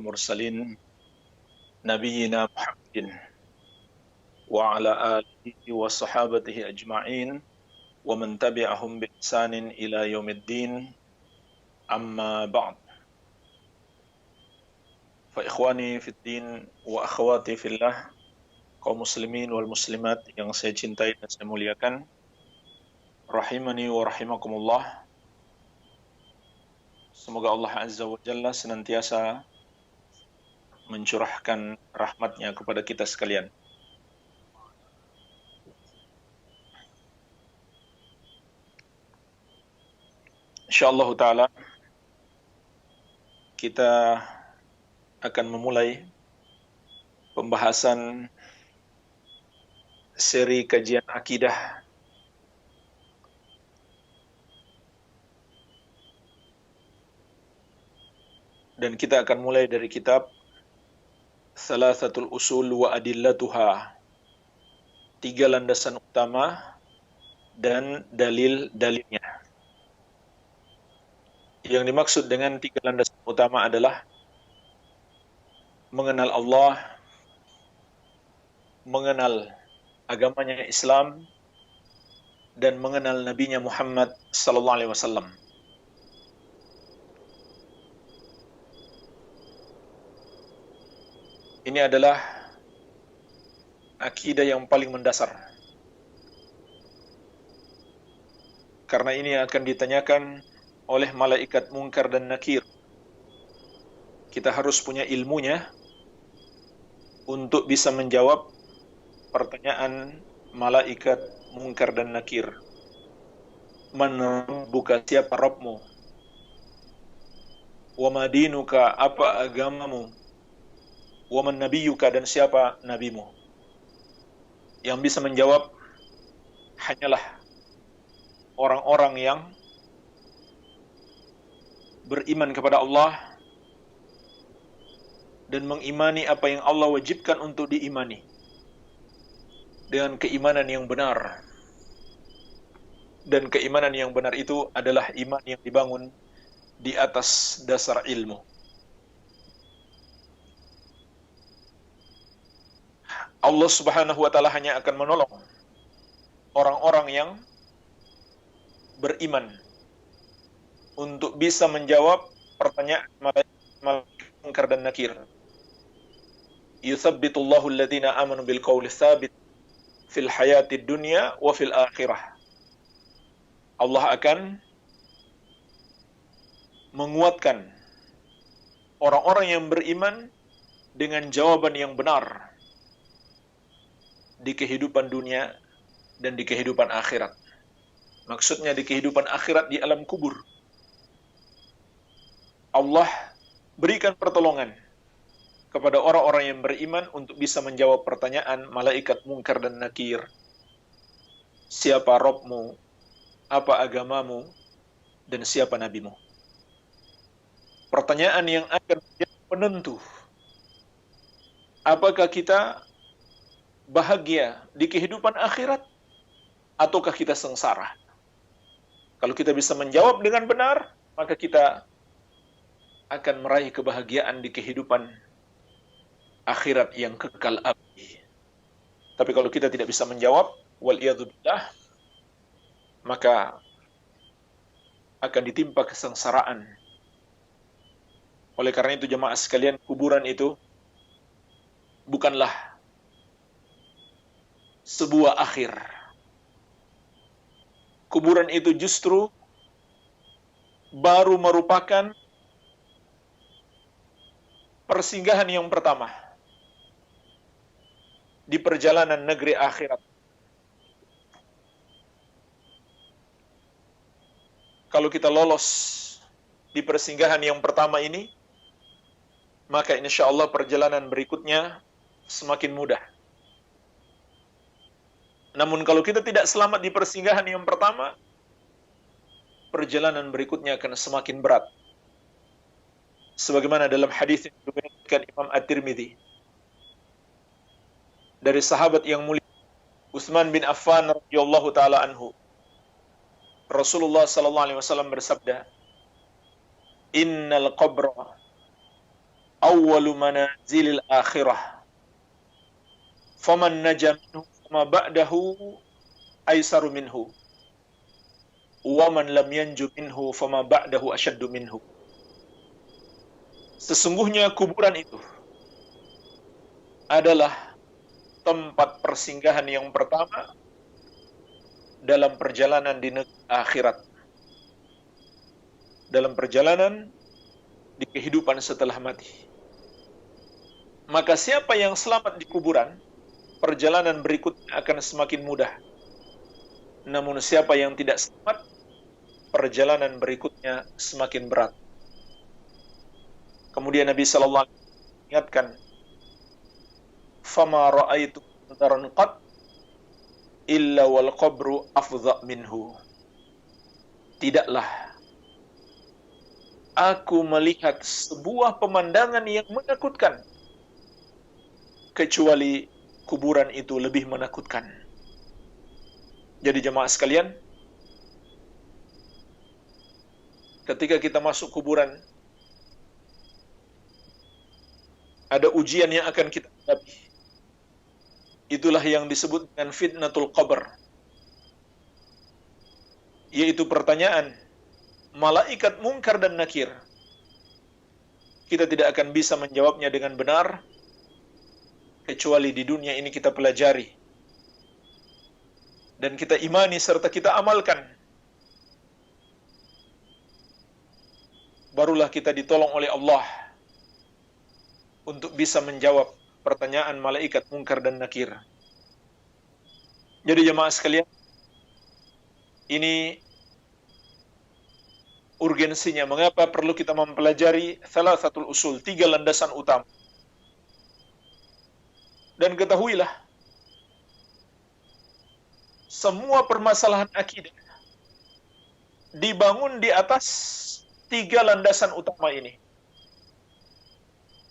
المرسلين نبينا محمد وعلى آله وصحابته أجمعين ومن تبعهم بإحسان إلى يوم الدين أما بعد فإخواني في الدين وأخواتي في الله kaum muslimin wal muslimat yang saya cintai dan saya muliakan, rahimani wa rahimakumullah. Semoga Allah Azza wa Jalla senantiasa mencurahkan rahmatnya kepada kita sekalian. Insyaallah ta'ala kita akan memulai pembahasan seri kajian akidah dan kita akan mulai dari kitab Thalathatul Usul wa Adillatuha, 3 landasan utama dan dalil-dalilnya. Yang dimaksud dengan 3 landasan utama adalah mengenal Allah, mengenal agamanya Islam, dan mengenal nabinya Muhammad sallallahu alaihi wasallam. Ini adalah akidah yang paling mendasar. Karena ini akan ditanyakan oleh malaikat Munkar dan Nakir. Kita harus punya ilmunya untuk bisa menjawab pertanyaan malaikat Munkar dan Nakir. Man rabbuka, siapa Rabbmu? Wa ma dinuka, apa agamamu? Wa man nabiyyuka, dan siapa nabimu? Yang bisa menjawab hanyalah orang-orang yang beriman kepada Allah dan mengimani apa yang Allah wajibkan untuk diimani dengan keimanan yang benar. Dan keimanan yang benar itu adalah iman yang dibangun di atas dasar ilmu. Allah Subhanahu wa taala hanya akan menolong orang-orang yang beriman untuk bisa menjawab pertanyaan malaikat Munkar dan Nakir. Yuthabbitullahu alladhina amanu bil qawli tsabit fil hayatid dunya wa fil akhirah. Allah akan menguatkan orang-orang yang beriman dengan jawaban yang benar di kehidupan dunia dan di kehidupan akhirat. Maksudnya di kehidupan akhirat, di alam kubur. Allah berikan pertolongan kepada orang-orang yang beriman untuk bisa menjawab pertanyaan malaikat Munkar dan Nakir. Siapa Rabbmu? Apa agamamu? Dan siapa nabimu? Pertanyaan yang akan menjadi penentu apakah kita bahagia di kehidupan akhirat ataukah kita sengsara. Kalau kita bisa menjawab dengan benar, maka kita akan meraih kebahagiaan di kehidupan akhirat yang kekal abadi. Tapi kalau kita tidak bisa menjawab, waliyadzubillah, maka akan ditimpa kesengsaraan. Oleh karena itu jemaah sekalian, kuburan itu bukanlah sebuah akhir. Kuburan itu justru baru merupakan persinggahan yang pertama di perjalanan negeri akhirat. Kalau kita lolos di persinggahan yang pertama ini, maka insya Allah perjalanan berikutnya semakin mudah. Namun kalau kita tidak selamat di persinggahan yang pertama, perjalanan berikutnya akan semakin berat. Sebagaimana dalam hadis yang diriwayatkan Imam At-Tirmidzi dari sahabat yang mulia Utsman bin Affan radhiyallahu taala anhu, Rasulullah sallallahu alaihi wasallam bersabda, "Innal qabra awwalu manazilil akhirah. Faman naja minhu fama ba'dahu aisaru minhu. Wa man lam yanju minhu fama ba'dahu asyaddu minhu. Sesungguhnya kuburan itu adalah tempat persinggahan yang pertama dalam perjalanan di negeri akhirat. Dalam perjalanan di kehidupan setelah mati. Maka siapa yang selamat di kuburan, perjalanan berikutnya akan semakin mudah. Namun siapa yang tidak selamat, perjalanan berikutnya semakin berat. Kemudian Nabi sallallahu alaihi wasallam mengingatkan, "Fama ra'aitu daran qad illa wal qabru afdha minhu." Tidaklah aku melihat sebuah pemandangan yang menakutkan kecuali kuburan itu lebih menakutkan. Jadi jemaah sekalian, ketika kita masuk kuburan, ada ujian yang akan kita hadapi. Itulah yang disebut dengan fitnatul qabr. Yaitu pertanyaan malaikat munkar dan nakir. Kita tidak akan bisa menjawabnya dengan benar kecuali di dunia ini kita pelajari dan kita imani serta kita amalkan. Barulah kita ditolong oleh Allah untuk bisa menjawab pertanyaan malaikat munkar dan nakir. Jadi jemaah sekalian, ini urgensinya mengapa perlu kita mempelajari thalathatul usul, 3 landasan utama. Dan ketahuilah, semua permasalahan akidah dibangun di atas 3 landasan utama ini.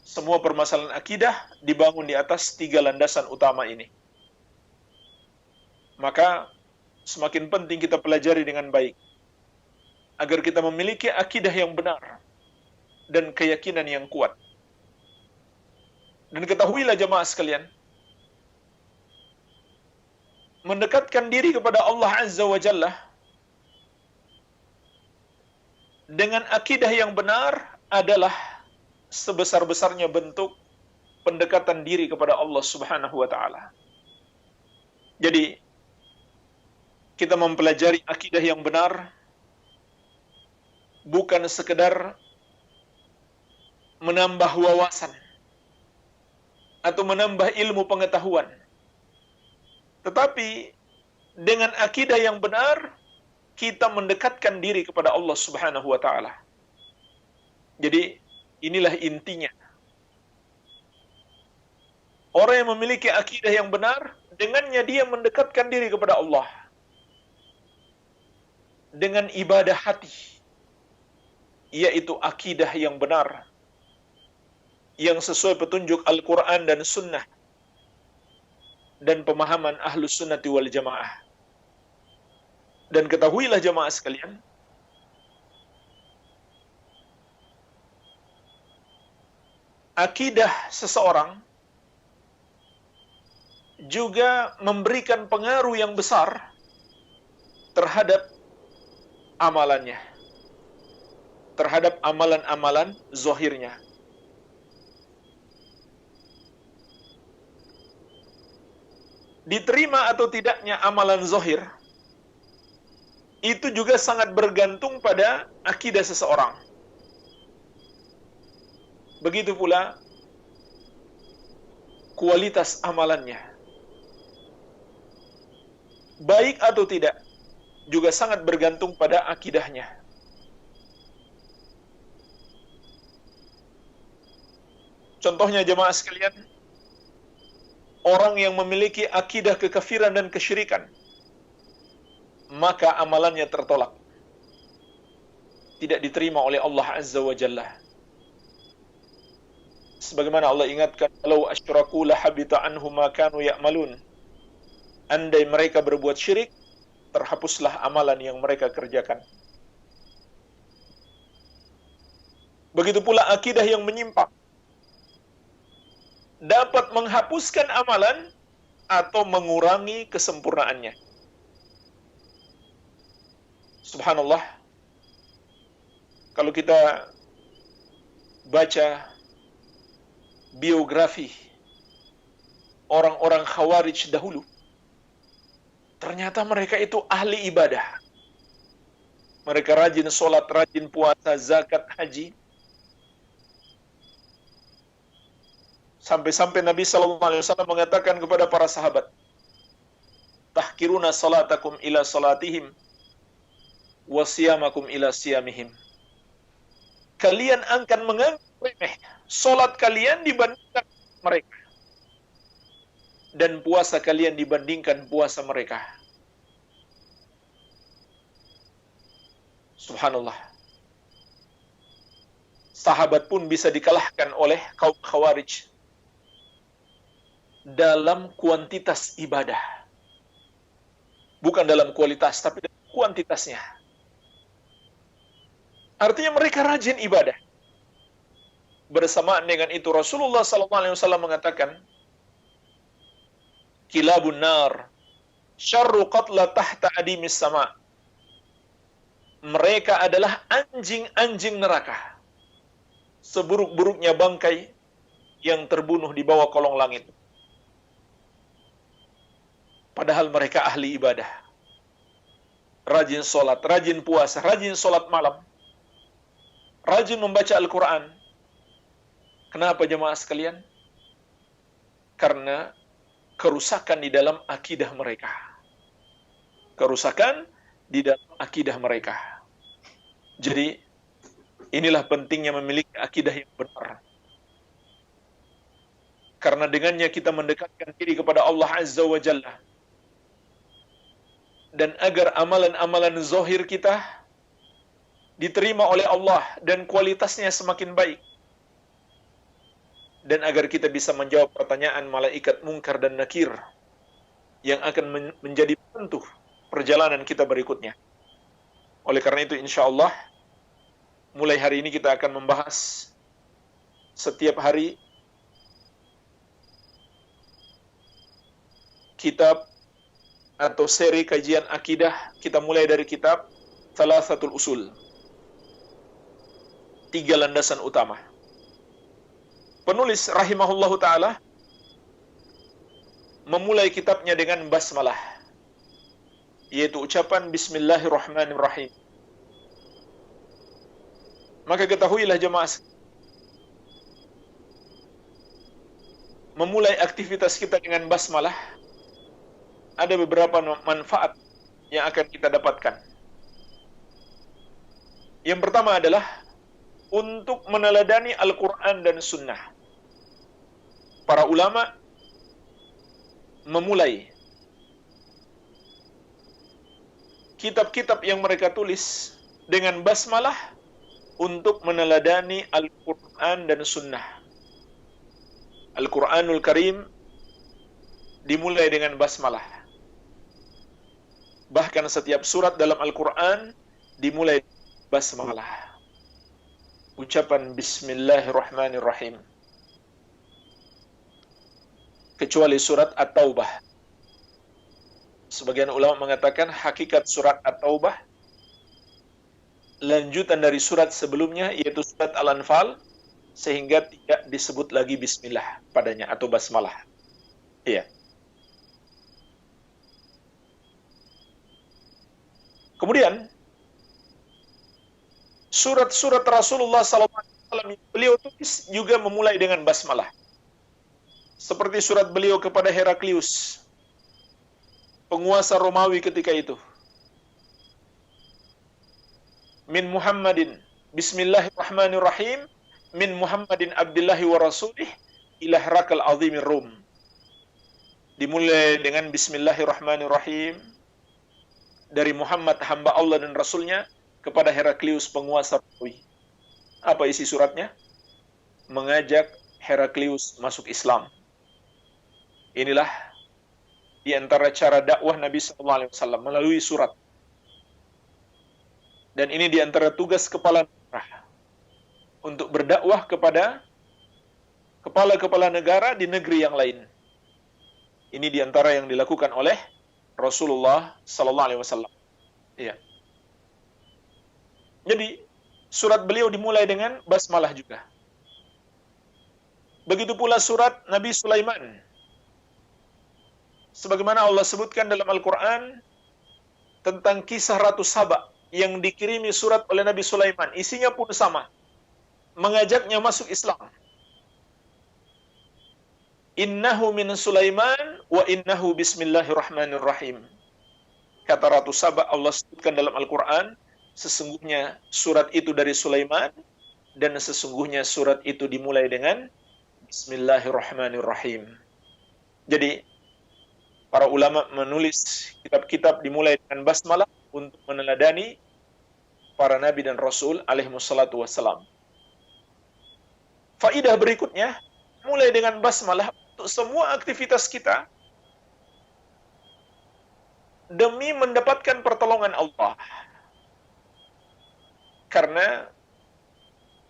Semua permasalahan akidah dibangun di atas 3 landasan utama ini. Maka semakin penting kita pelajari dengan baik agar kita memiliki akidah yang benar dan keyakinan yang kuat. Dan ketahuilah jemaah sekalian, mendekatkan diri kepada Allah Azza wa Jalla dengan akidah yang benar adalah sebesar-besarnya bentuk pendekatan diri kepada Allah Subhanahu wa taala. Jadi kita mempelajari akidah yang benar bukan sekedar menambah wawasan atau menambah ilmu pengetahuan. Tetapi dengan akidah yang benar kita mendekatkan diri kepada Allah Subhanahu wa taala. Jadi inilah intinya. Orang yang memiliki akidah yang benar, dengannya dia mendekatkan diri kepada Allah. Dengan ibadah hati, yaitu akidah yang benar, yang sesuai petunjuk Al-Quran dan Sunnah, dan pemahaman Ahlus Sunnati wal Jamaah. Dan ketahuilah jemaah sekalian, akidah seseorang juga memberikan pengaruh yang besar terhadap amalannya, terhadap amalan-amalan zahirnya. Diterima atau tidaknya amalan zahir itu juga sangat bergantung pada akidah seseorang. Begitu pula kualitas amalannya. Baik atau tidak juga sangat bergantung pada akidahnya. Contohnya jemaah sekalian, orang yang memiliki akidah kekafiran dan kesyirikan, maka amalannya tertolak, tidak diterima oleh Allah Azza wa Jalla. Sebagaimana Allah ingatkan, "Law asyraku lahabita anhum ma kanu ya'malun." Andai mereka berbuat syirik, terhapuslah amalan yang mereka kerjakan. Begitu pula akidah yang menyimpang, dapat menghapuskan amalan atau mengurangi kesempurnaannya. Subhanallah, kalau kita baca biografi orang-orang Khawarij dahulu, ternyata mereka itu ahli ibadah. Mereka rajin sholat, rajin puasa, zakat, haji. Sampai-sampai Nabi SAW mengatakan kepada para sahabat, tahkiruna salatakum ila salatihim, wa siyamakum ila siyamihim. Kalian akan menganggap remeh salat kalian dibandingkan mereka, dan puasa kalian dibandingkan puasa mereka. Subhanallah. Sahabat pun bisa dikalahkan oleh kaum Khawarij dalam kuantitas ibadah. Bukan dalam kualitas, tapi dalam kuantitasnya. Artinya mereka rajin ibadah. Bersamaan dengan itu Rasulullah SAW mengatakan, kilabun nar syarru qatla tahta adimis sama. Mereka adalah anjing-anjing neraka, seburuk-buruknya bangkai yang terbunuh di bawah kolong langit. Padahal mereka ahli ibadah, rajin sholat, rajin puasa, rajin sholat malam, rajin membaca Al-Quran. Kenapa jemaah sekalian? Karena kerusakan di dalam akidah mereka. Kerusakan di dalam akidah mereka. Jadi, inilah pentingnya memiliki akidah yang benar. Karena dengannya kita mendekatkan diri kepada Allah Azza wa Jalla. Dan agar amalan-amalan zahir kita diterima oleh Allah dan kualitasnya semakin baik. Dan agar kita bisa menjawab pertanyaan malaikat Munkar dan Nakir yang akan menjadi penentu perjalanan kita berikutnya. Oleh karena itu, insya Allah, mulai hari ini kita akan membahas setiap hari kitab atau seri kajian akidah. Kita mulai dari kitab Thalathatul Usul, 3 landasan utama. Penulis rahimahullahu ta'ala memulai kitabnya dengan basmalah, yaitu ucapan Bismillahirrahmanirrahim. Maka ketahuilah jemaah, memulai aktivitas kita dengan basmalah ada beberapa manfaat yang akan kita dapatkan. Yang pertama adalah untuk meneladani Al-Quran dan Sunnah. Para ulama memulai kitab-kitab yang mereka tulis dengan basmalah untuk meneladani Al-Quran dan Sunnah. Al-Quranul Karim dimulai dengan basmalah. Bahkan setiap surat dalam Al-Quran dimulai basmalah. Ucapan Bismillahirrahmanirrahim. Kecuali surat At-Taubah. Sebagian ulama mengatakan hakikat surat At-Taubah lanjutan dari surat sebelumnya, yaitu surat Al-Anfal, sehingga tidak disebut lagi Bismillah padanya atau basmalah. Iya. Kemudian surat-surat Rasulullah SAW beliau tulis juga memulai dengan basmalah. Seperti surat beliau kepada Heraklius, penguasa Romawi ketika itu. Min Muhammadin, Bismillahirrahmanirrahim, min Muhammadin Abdillahi wa Rasulih, ila Herakal Azimir Rum. Dimulai dengan Bismillahirrahmanirrahim, dari Muhammad hamba Allah dan Rasulnya kepada Heraklius penguasa Romawi. Apa isi suratnya? Mengajak Heraklius masuk Islam. Inilah di antara cara dakwah Nabi SAW melalui surat. Dan ini di antara tugas kepala daerah untuk berdakwah kepada kepala-kepala negara di negeri yang lain. Ini diantara yang dilakukan oleh Rasulullah Sallallahu Alaihi Wasallam. Iya. Jadi surat beliau dimulai dengan basmalah juga. Begitu pula surat Nabi Sulaiman. Sebagaimana Allah sebutkan dalam Al-Quran tentang kisah Ratu Saba yang dikirimi surat oleh Nabi Sulaiman. Isinya pun sama. Mengajaknya masuk Islam. Innahu min Sulaiman wa innahu bismillahirrahmanirrahim. Kata Ratu Saba, Allah sebutkan dalam Al-Quran, sesungguhnya surat itu dari Sulaiman, dan sesungguhnya surat itu dimulai dengan Bismillahirrahmanirrahim. Jadi, para ulama menulis kitab-kitab dimulai dengan basmalah untuk meneladani para nabi dan rasul alaihimussalatu wassalam. Faidah berikutnya, mulai dengan basmalah untuk semua aktivitas kita demi mendapatkan pertolongan Allah. Karena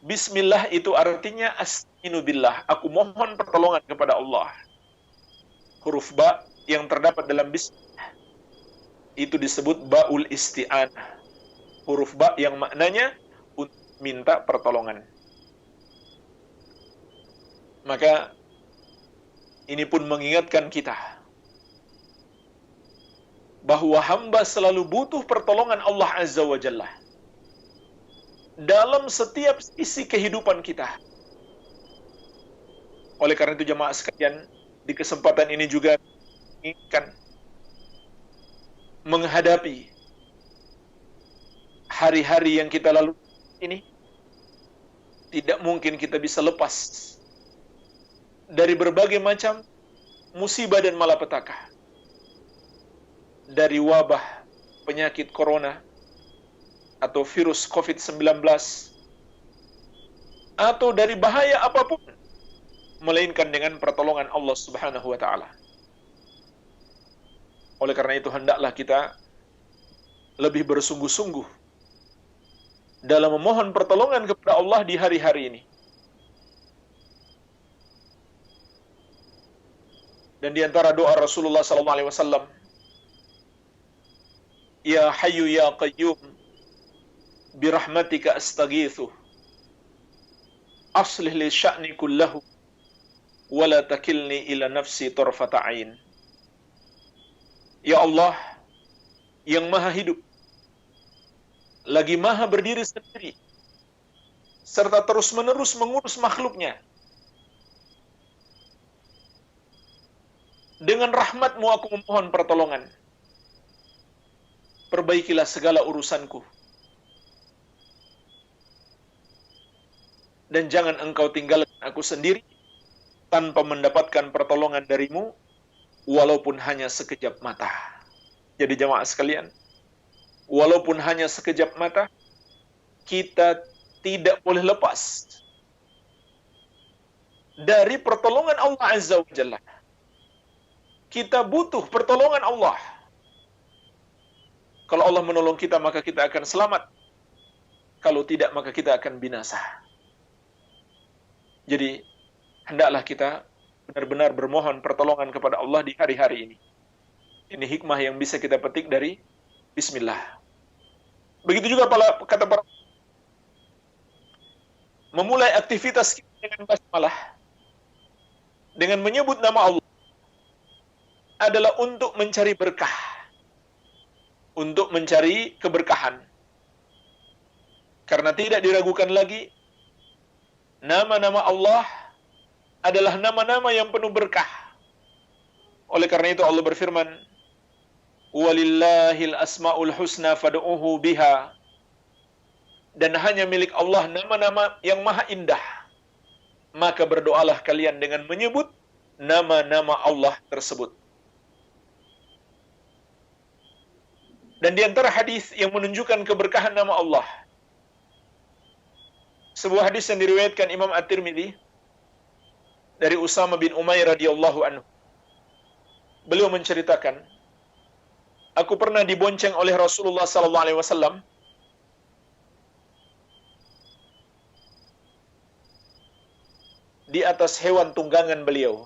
bismillah itu artinya asta'inu billah, aku mohon pertolongan kepada Allah. Huruf ba yang terdapat dalam bismillah itu disebut ba'ul isti'anah. Huruf ba yang maknanya untuk minta pertolongan. Maka ini pun mengingatkan kita bahwa hamba selalu butuh pertolongan Allah Azza wa Jalla dalam setiap sisi kehidupan kita. Oleh karena itu jemaah sekalian, di kesempatan ini juga inginkan menghadapi hari-hari yang kita lalui ini, tidak mungkin kita bisa lepas dari berbagai macam musibah dan malapetaka. Dari wabah penyakit corona atau virus COVID-19 atau dari bahaya apapun, melainkan dengan pertolongan Allah Subhanahu wa taala. Oleh karena itu hendaklah kita lebih bersungguh-sungguh dalam memohon pertolongan kepada Allah di hari-hari ini. Dan di antara doa Rasulullah sallallahu alaihi wasallam, Ya Hayyu Ya Qayyum birahmatika astaghitsu aslih li sya'ni kullahu wa la takilni ila nafsi tarfata ain. Ya Allah yang maha hidup lagi maha berdiri sendiri serta terus-menerus mengurus makhluknya, dengan rahmat-Mu aku memohon pertolongan. Perbaikilah segala urusanku. Dan jangan Engkau tinggalkan aku sendiri tanpa mendapatkan pertolongan dari-Mu, walaupun hanya sekejap mata. Jadi jemaah sekalian, walaupun hanya sekejap mata, kita tidak boleh lepas dari pertolongan Allah Azza wa Jalla. Kita butuh pertolongan Allah. Kalau Allah menolong kita, maka kita akan selamat. Kalau tidak, maka kita akan binasa. Jadi, hendaklah kita benar-benar bermohon pertolongan kepada Allah di hari-hari ini. Ini hikmah yang bisa kita petik dari Bismillah. Begitu juga kata para memulai aktivitas kita dengan basmalah, dengan menyebut nama Allah, adalah untuk mencari berkah, untuk mencari keberkahan. Karena tidak diragukan lagi, nama-nama Allah adalah nama-nama yang penuh berkah. Oleh karena itu Allah berfirman, Walillahil asma'ul husna fad'uhu biha. Dan hanya milik Allah nama-nama yang maha indah. Maka berdoalah kalian dengan menyebut nama-nama Allah tersebut. Dan di antara hadis yang menunjukkan keberkahan nama Allah, sebuah hadis yang diriwayatkan Imam At-Tirmidzi dari Usama bin Umair radhiyallahu anhu. Beliau menceritakan, aku pernah dibonceng oleh Rasulullah sallallahu alaihi wasallam di atas hewan tunggangan beliau,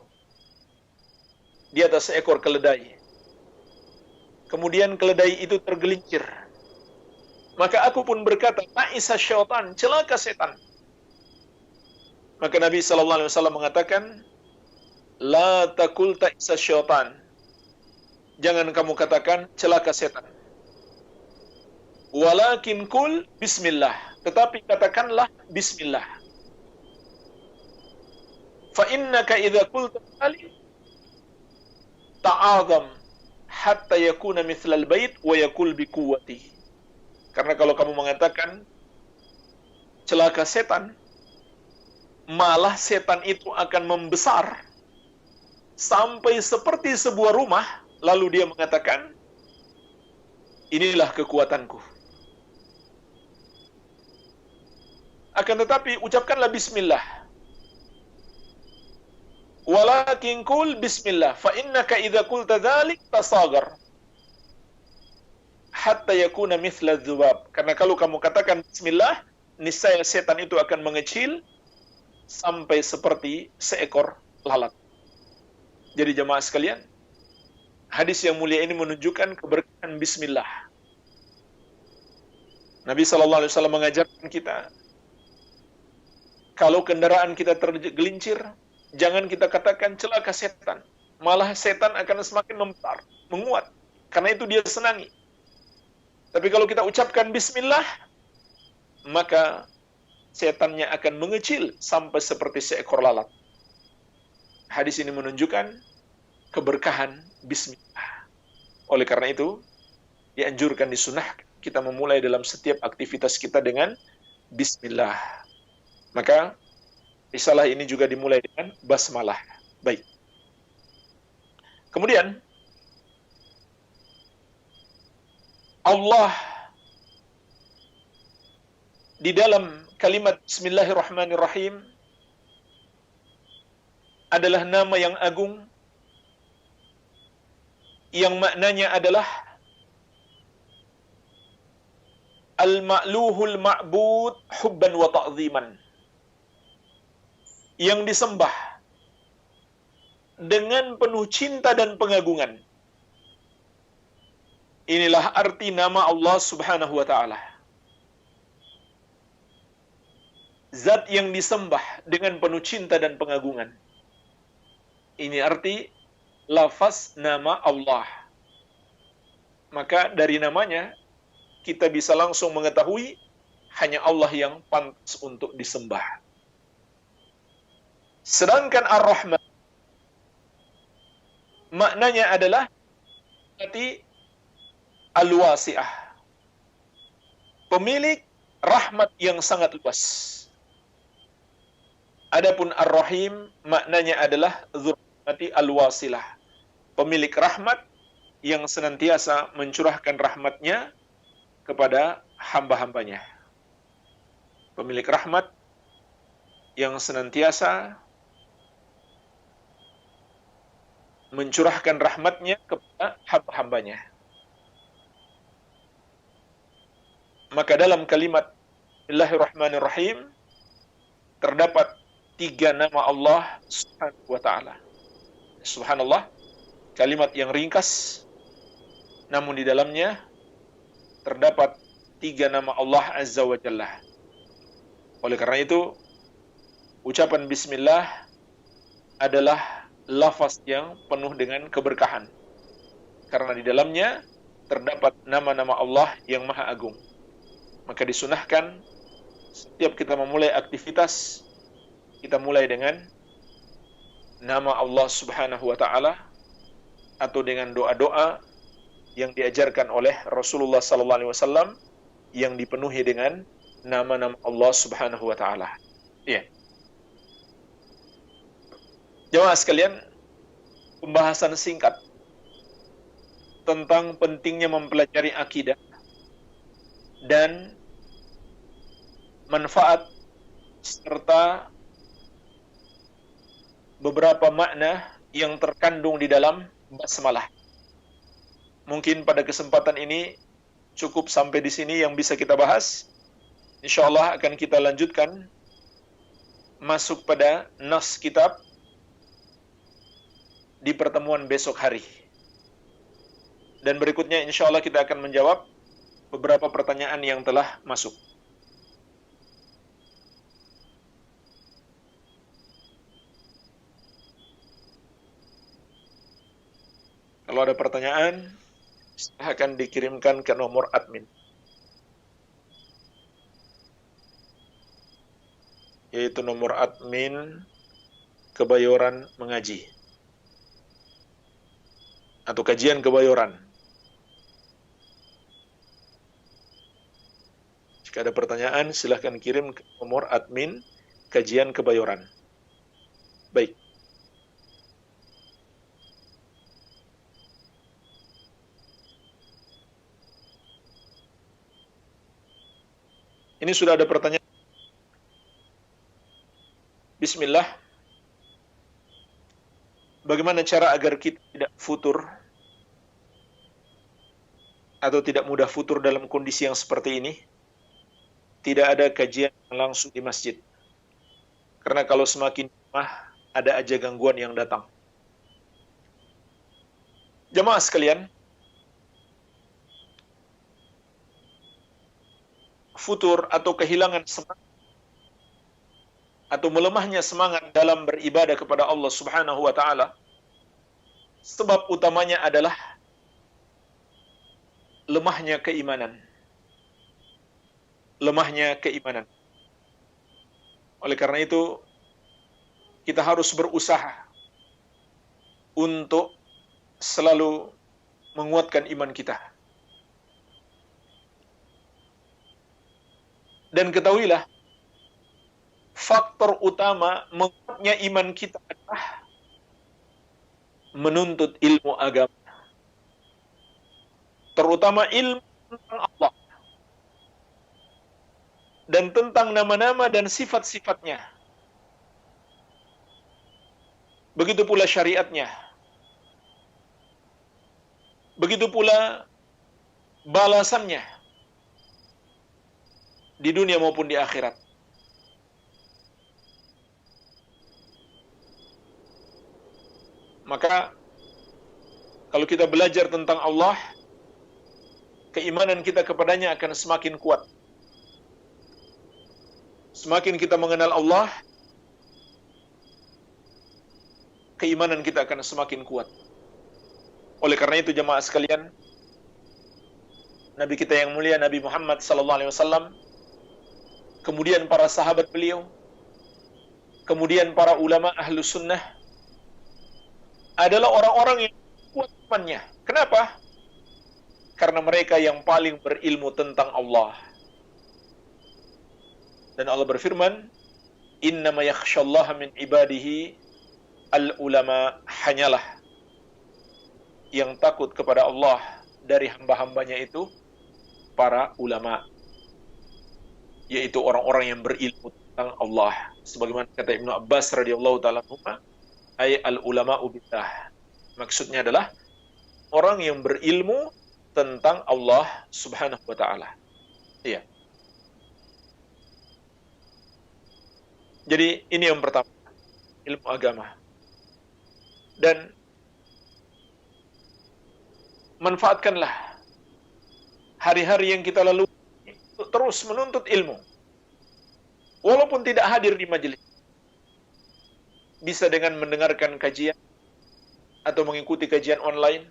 di atas seekor keledai. Kemudian keledai itu tergelincir. Maka aku pun berkata, ta'isa syaitan, celaka setan. Maka Nabi SAW mengatakan, la takul ta'isa syaitan. Jangan kamu katakan celaka setan. Walakin kul bismillah. Tetapi katakanlah bismillah. Fa innaka idza qulta dzalik ta'azam hatta yakuna mithlal bait wa yakul bi quwwati. Karena kalau kamu mengatakan celaka setan, malah setan itu akan membesar sampai seperti sebuah rumah, lalu dia mengatakan, inilah kekuatanku. Akan tetapi ucapkanlah bismillah. Walakin qul bismillah fa innaka idza qulta dzalik tasaghar hatta yakuna mithla dzubab. Karena kalau kamu katakan bismillah, niscaya setan itu akan mengecil sampai seperti seekor lalat. Jadi jemaah sekalian, hadis yang mulia ini menunjukkan keberkahan bismillah. Nabi SAW mengajarkan kita, kalau kendaraan kita tergelincir, jangan kita katakan celaka setan. Malah setan akan semakin membesar, menguat. Karena itu dia senangi. Tapi kalau kita ucapkan bismillah, maka setannya akan mengecil sampai seperti seekor lalat. Hadis ini menunjukkan keberkahan bismillah. Oleh karena itu, dianjurkan, disunahkan kita memulai dalam setiap aktivitas kita dengan bismillah. Maka risalah ini juga dimulai dengan basmalah. Baik. Kemudian Allah di dalam kalimat Bismillahirrahmanirrahim adalah nama yang agung yang maknanya adalah Al-Ma'luhul Ma'bud Hubban wa Ta'ziman, yang disembah dengan penuh cinta dan pengagungan. Inilah arti nama Allah Subhanahu wa ta'ala. Zat yang disembah dengan penuh cinta dan pengagungan. Ini arti lafaz nama Allah. Maka dari namanya kita bisa langsung mengetahui hanya Allah yang pantas untuk disembah. Sedangkan Ar-Rahman maknanya adalah arti Al-Wasi'ah, pemilik rahmat yang sangat luas. Adapun Ar-Rahim maknanya adalah Dzurrahmati Al-Wasilah, pemilik rahmat yang senantiasa mencurahkan rahmatnya kepada hamba-hambanya. Pemilik rahmat yang senantiasa mencurahkan rahmatnya kepada hamba-hambanya. Maka dalam kalimat Bismillahirrahmanirrahim terdapat 3 nama Allah Subhanahu wa ta'ala. Subhanallah, kalimat yang ringkas, namun di dalamnya terdapat 3 nama Allah Azza wa Jalla. Oleh karena itu, ucapan Bismillah adalah lafaz yang penuh dengan keberkahan. Karena di dalamnya terdapat nama-nama Allah yang maha agung. Maka disunahkan setiap kita memulai aktivitas, kita mulai dengan nama Allah Subhanahu wa ta'ala atau dengan doa-doa yang diajarkan oleh Rasulullah SAW yang dipenuhi dengan nama-nama Allah Subhanahu wa ta'ala. Iya. Jemaah sekalian, pembahasan singkat tentang pentingnya mempelajari akidah dan manfaat serta beberapa makna yang terkandung di dalam basmalah. Mungkin pada kesempatan ini cukup sampai di sini yang bisa kita bahas. Insyaallah akan kita lanjutkan masuk pada nas kitab di pertemuan besok hari. Dan berikutnya insya Allah kita akan menjawab beberapa pertanyaan yang telah masuk. Kalau ada pertanyaan, silahkan dikirimkan ke nomor admin, yaitu nomor admin Kebayoran Mengaji atau Kajian Kebayoran. Jika ada pertanyaan, silahkan kirim ke nomor admin Kajian Kebayoran. Baik. Ini sudah ada pertanyaan. Bismillah. Bagaimana cara agar kita tidak futur atau tidak mudah futur dalam kondisi yang seperti ini? Tidak ada kajian langsung di masjid. Karena kalau semakin lemah, ada aja gangguan yang datang. Jemaah sekalian, futur atau kehilangan semangat atau melemahnya semangat dalam beribadah kepada Allah Subhanahu wa taala, sebab utamanya adalah lemahnya keimanan. Lemahnya keimanan. Oleh karena itu, kita harus berusaha untuk selalu menguatkan iman kita. Dan ketahuilah, faktor utama menguatnya iman kita adalah menuntut ilmu agama. Terutama ilmu tentang Allah. Dan tentang nama-nama dan sifat-sifatnya. Begitu pula syariatnya. Begitu pula balasannya. Di dunia maupun di akhirat. Maka kalau kita belajar tentang Allah, keimanan kita kepadanya akan semakin kuat. Semakin kita mengenal Allah, keimanan kita akan semakin kuat. Oleh karena itu jemaah sekalian, Nabi kita yang mulia Nabi Muhammad sallallahu alaihi wasallam, kemudian para sahabat beliau, kemudian para ulama ahlu sunnah, adalah orang-orang yang kuat imannya. Kenapa? Karena mereka yang paling berilmu tentang Allah. Dan Allah berfirman, innama yakhshallaha min ibadihi al-ulama, hanyalah yang takut kepada Allah dari hamba-hambanya itu para ulama, yaitu orang-orang yang berilmu tentang Allah. Sebagaimana kata Ibnu Abbas radhiyallahu taala anhu, ay al-ulama'u billah. Maksudnya adalah orang yang berilmu tentang Allah Subhanahu wa taala. Iya. Jadi ini yang pertama, ilmu agama. Dan manfaatkanlah hari-hari yang kita lalui untuk terus menuntut ilmu. Walaupun tidak hadir di majelis. Bisa dengan mendengarkan kajian atau mengikuti kajian online.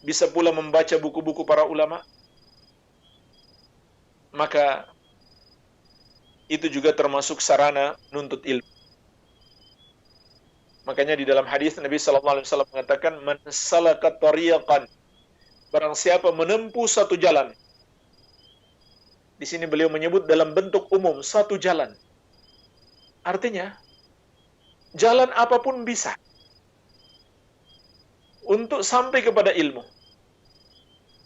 Bisa pula membaca buku-buku para ulama. Maka itu juga termasuk sarana menuntut ilmu. Makanya di dalam hadis Nabi sallallahu alaihi wasallam mengatakan, man salaka tariqan, barang siapa menempuh satu jalan. Di sini beliau menyebut dalam bentuk umum satu jalan. Artinya jalan apapun bisa untuk sampai kepada ilmu.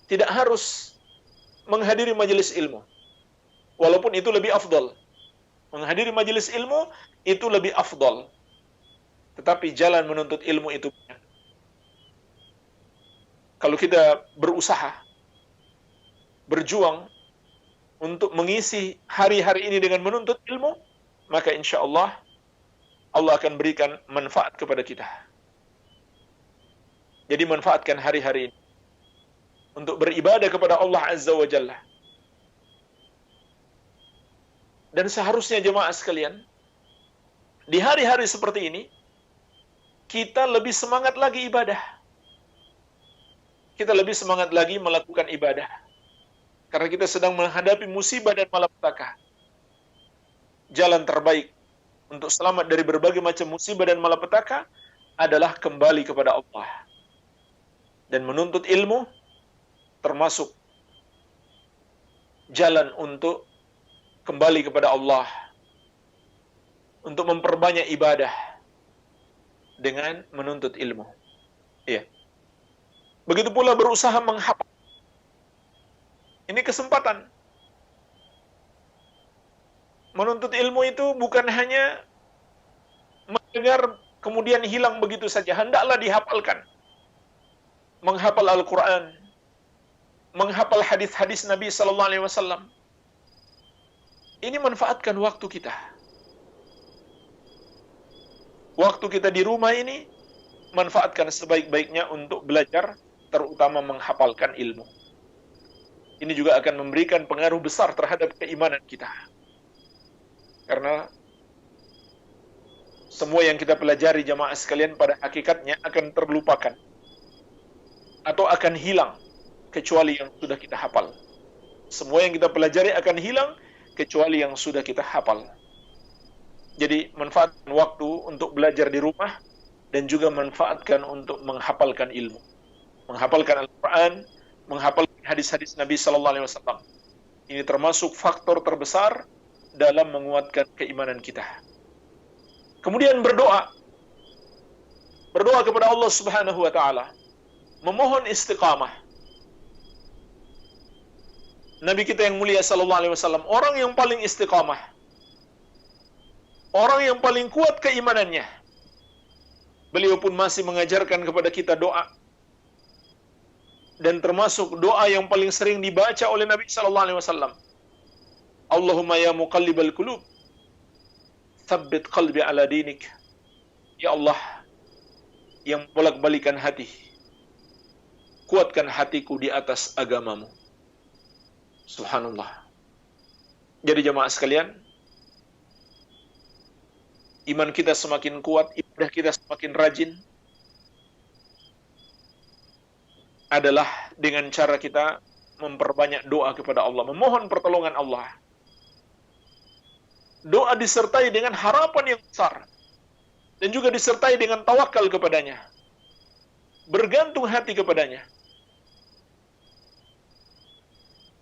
Tidak harus menghadiri majelis ilmu. Walaupun itu lebih afdal. Menghadiri majelis ilmu itu lebih afdal. Tetapi jalan menuntut ilmu itu banyak. Kalau kita berusaha, berjuang untuk mengisi hari-hari ini dengan menuntut ilmu, maka insya Allah Allah akan berikan manfaat kepada kita. Jadi manfaatkan hari-hari ini untuk beribadah kepada Allah Azza wa Jalla. Dan seharusnya jemaah sekalian, di hari-hari seperti ini, kita lebih semangat lagi ibadah. Kita lebih semangat lagi melakukan ibadah. Karena kita sedang menghadapi musibah dan malapetaka. Jalan terbaik untuk selamat dari berbagai macam musibah dan malapetaka adalah kembali kepada Allah. Dan menuntut ilmu termasuk jalan untuk kembali kepada Allah. Untuk memperbanyak ibadah dengan menuntut ilmu. Iya. Begitu pula berusaha menghafal. Ini kesempatan. Menuntut ilmu itu bukan hanya mendengar kemudian hilang begitu saja. Hendaklah dihafalkan. Menghafal Al-Quran, menghafal hadis-hadis Nabi Sallallahu Alaihi Wasallam. Ini manfaatkan waktu kita. Waktu kita di rumah ini, manfaatkan sebaik-baiknya untuk belajar, terutama menghafalkan ilmu. Ini juga akan memberikan pengaruh besar terhadap keimanan kita. Karena semua yang kita pelajari jamaah sekalian pada hakikatnya akan terlupakan. Atau akan hilang, kecuali yang sudah kita hafal. Semua yang kita pelajari akan hilang, kecuali yang sudah kita hafal. Jadi, manfaatkan waktu untuk belajar di rumah, dan juga manfaatkan untuk menghafalkan ilmu. Menghafalkan Al-Quran, menghafalkan hadis-hadis Nabi Sallallahu Alaihi Wasallam. Ini termasuk faktor terbesar dalam menguatkan keimanan kita. Kemudian berdoa. Berdoa kepada Allah Subhanahu wa Ta'ala. Memohon istiqamah. Nabi kita yang mulia Sallallahu Alaihi Wasallam, orang yang paling istiqamah, orang yang paling kuat keimanannya. Beliau pun masih mengajarkan kepada kita doa. Dan termasuk doa yang paling sering dibaca oleh Nabi Sallallahu Alaihi Wasallam. Allahumma ya muqallibal qulub, tsabbit qalbi ala dinik. Ya Allah, yang bolak-balikan hati, kuatkan hatiku di atas agamamu. Subhanallah. Jadi jemaah sekalian, iman kita semakin kuat, ibadah kita semakin rajin, adalah dengan cara kita memperbanyak doa kepada Allah, memohon pertolongan Allah. Doa disertai dengan harapan yang besar, dan juga disertai dengan tawakal kepadanya, bergantung hati kepadanya.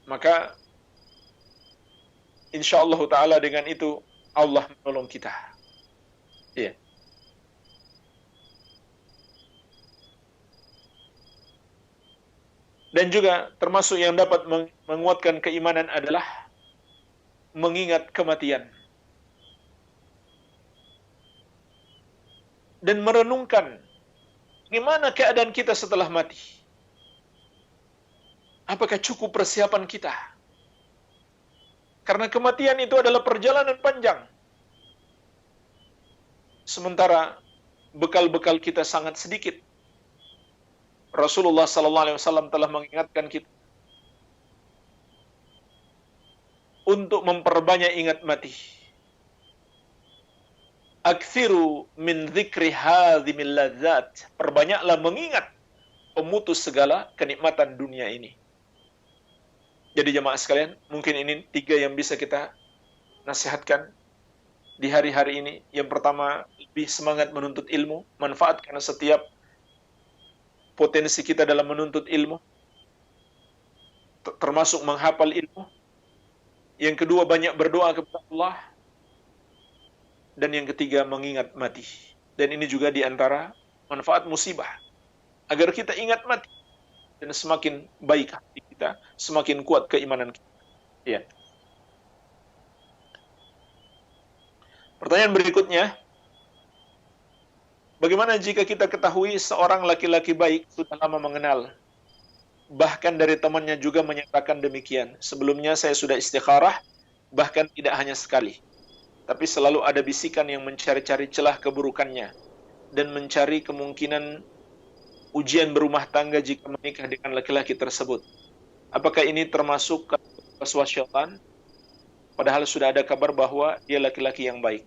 Maka insyaallah ta'ala dengan itu Allah menolong kita. Iya. Dan juga termasuk yang dapat menguatkan keimanan adalah mengingat kematian. Dan merenungkan bagaimana keadaan kita setelah mati. Apakah cukup persiapan kita? Karena kematian itu adalah perjalanan panjang. Sementara bekal-bekal kita sangat sedikit. Rasulullah sallallahu alaihi wasallam telah mengingatkan kita untuk memperbanyak ingat mati. Aktsiru min dzikri hadzimil ladzat. Perbanyaklah mengingat pemutus segala kenikmatan dunia ini. Jadi jemaah sekalian, mungkin ini 3 yang bisa kita nasihatkan di hari-hari ini. Yang pertama, lebih semangat menuntut ilmu, manfaatkan setiap potensi kita dalam menuntut ilmu, termasuk menghafal ilmu. Yang kedua, banyak berdoa kepada Allah. Dan yang ketiga, mengingat mati. Dan ini juga di antara manfaat musibah, agar kita ingat mati, dan semakin baik hati kita, semakin kuat keimanan kita. Ya. Pertanyaan berikutnya, bagaimana jika kita ketahui seorang laki-laki baik sudah lama mengenal, bahkan dari temannya juga menyatakan demikian. Sebelumnya saya sudah istikharah, bahkan tidak hanya sekali. tapi selalu ada bisikan yang mencari-cari celah keburukannya dan mencari kemungkinan ujian berumah tangga jika menikah dengan laki-laki tersebut. Apakah ini termasuk waswas syaitan? Padahal sudah ada kabar bahwa dia laki-laki yang baik.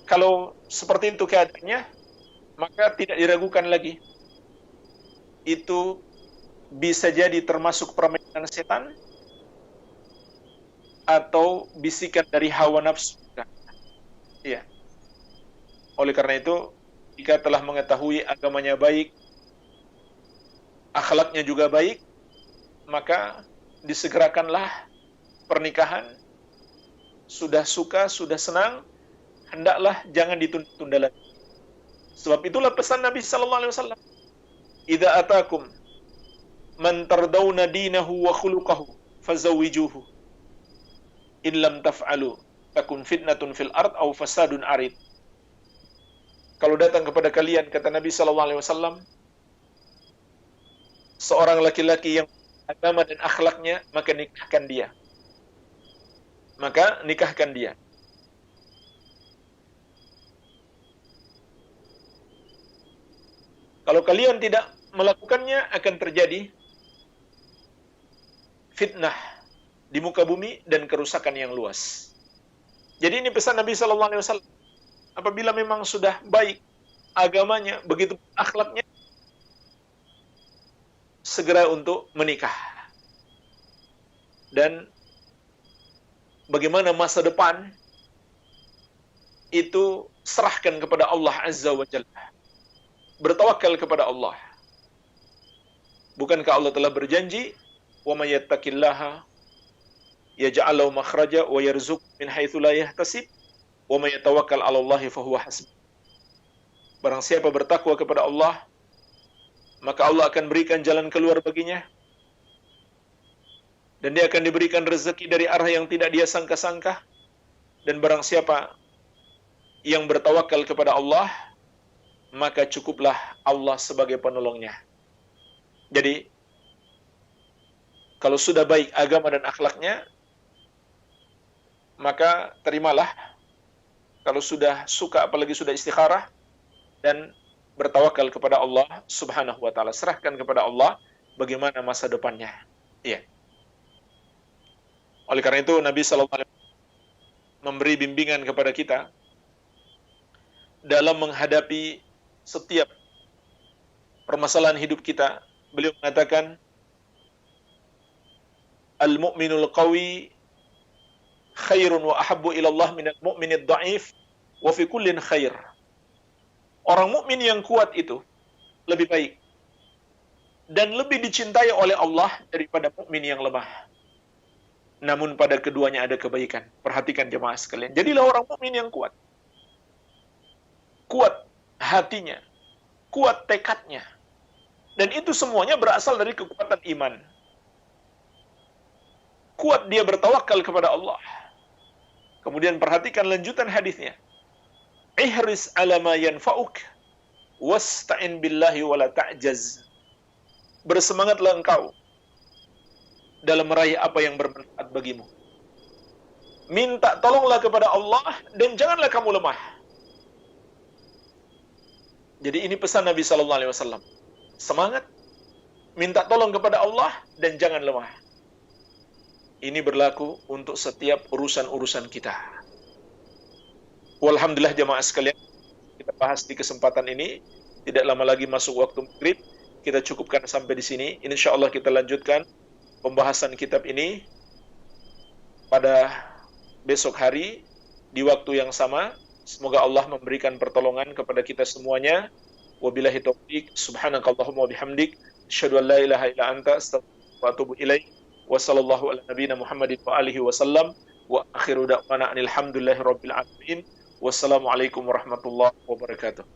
Kalau seperti itu keadaannya, maka tidak diragukan lagi. Itu bisa jadi termasuk permainan setan atau bisikan dari hawa nafsu. Iya. Oleh karena itu, jika telah mengetahui agamanya baik, akhlaknya juga baik, maka disegerakanlah pernikahan. Sudah suka, sudah senang, hendaklah jangan ditunda lagi. Sebab itulah pesan Nabi sallallahu alaihi wasallam, "Idza atakum man tardawna dinahu wa khuluquhu fazawwijuhu. In lam taf'alu takun fitnatun fil ard aw fasadun arid." Kalau datang kepada kalian, kata Nabi sallallahu alaihi wasallam, seorang laki-laki yang agama dan akhlaknya, maka nikahkan dia. Maka nikahkan dia. Kalau kalian tidak melakukannya, akan terjadi fitnah di muka bumi dan kerusakan yang luas. Jadi ini pesan Nabi sallallahu alaihi wasallam. Apabila memang sudah baik agamanya, begitu akhlaknya, segera untuk menikah. Dan bagaimana masa depan itu serahkan kepada Allah Azza wa Jalla. Bertawakal kepada Allah. Bukankah Allah telah berjanji, "Wa may yattaqillaha yaj'al lahu makhraja wa yarzuqhu min haitsu la yahtasib wa may yatawakkal 'ala Allahi fa huwa hasbuh." Barang siapa bertakwa kepada Allah, maka Allah akan berikan jalan keluar baginya, dan dia akan diberikan rezeki dari arah yang tidak dia sangka-sangka. Dan barang siapa yang bertawakal kepada Allah, maka cukuplah Allah sebagai penolongnya. Jadi, kalau sudah baik agama dan akhlaknya, maka terimalah. Kalau sudah suka, apalagi sudah istikharah, dan bertawakal kepada Allah Subhanahu wa ta'ala. Serahkan kepada Allah bagaimana masa depannya. Iya. Oleh karena itu, Nabi sallallahu alaihi wasallam memberi bimbingan kepada kita dalam menghadapi setiap permasalahan hidup kita. Beliau mengatakan, "Al-mu'minul qawi khairun wa ahabbu ila Allah minal mu'minid dha'if wa fi kullin khair." Orang mukmin yang kuat itu lebih baik dan lebih dicintai oleh Allah daripada mukmin yang lemah. Namun pada keduanya ada kebaikan. Perhatikan jemaah sekalian. Jadilah orang mukmin yang kuat. Kuat hatinya, kuat tekadnya. Dan itu semuanya berasal dari kekuatan iman. Kuat dia bertawakal kepada Allah. Kemudian perhatikan lanjutan hadisnya. "Ihris ala ma yanfa'uk wasta'in billahi wala ta'jaz." Bersemangatlah engkau dalam meraih apa yang bermanfaat bagimu. Minta tolonglah kepada Allah dan janganlah kamu lemah. Jadi ini pesan Nabi sallallahu alaihi wasallam. Semangat, minta tolong kepada Allah dan jangan lemah. Ini berlaku untuk setiap urusan-urusan kita. Walhamdulillah jemaah sekalian, kita bahas di kesempatan ini. Tidak lama lagi masuk waktu maghrib. Kita cukupkan sampai di sini. Insyaallah kita lanjutkan pembahasan kitab ini pada besok hari di waktu yang sama. Semoga Allah memberikan pertolongan kepada kita semuanya. Wabillahi taufiq. Subhanakallahumma wabihamdik. Asyhadu an la ilaha illa anta astaghfiruka wa atubu ilaik. Wa sallallahu ala nabiyyina Muhammadin wa alihi wasallam. Wa akhiru da'wana alhamdulillahi rabbil alamin. Wassalamualaikum warahmatullahi wabarakatuh.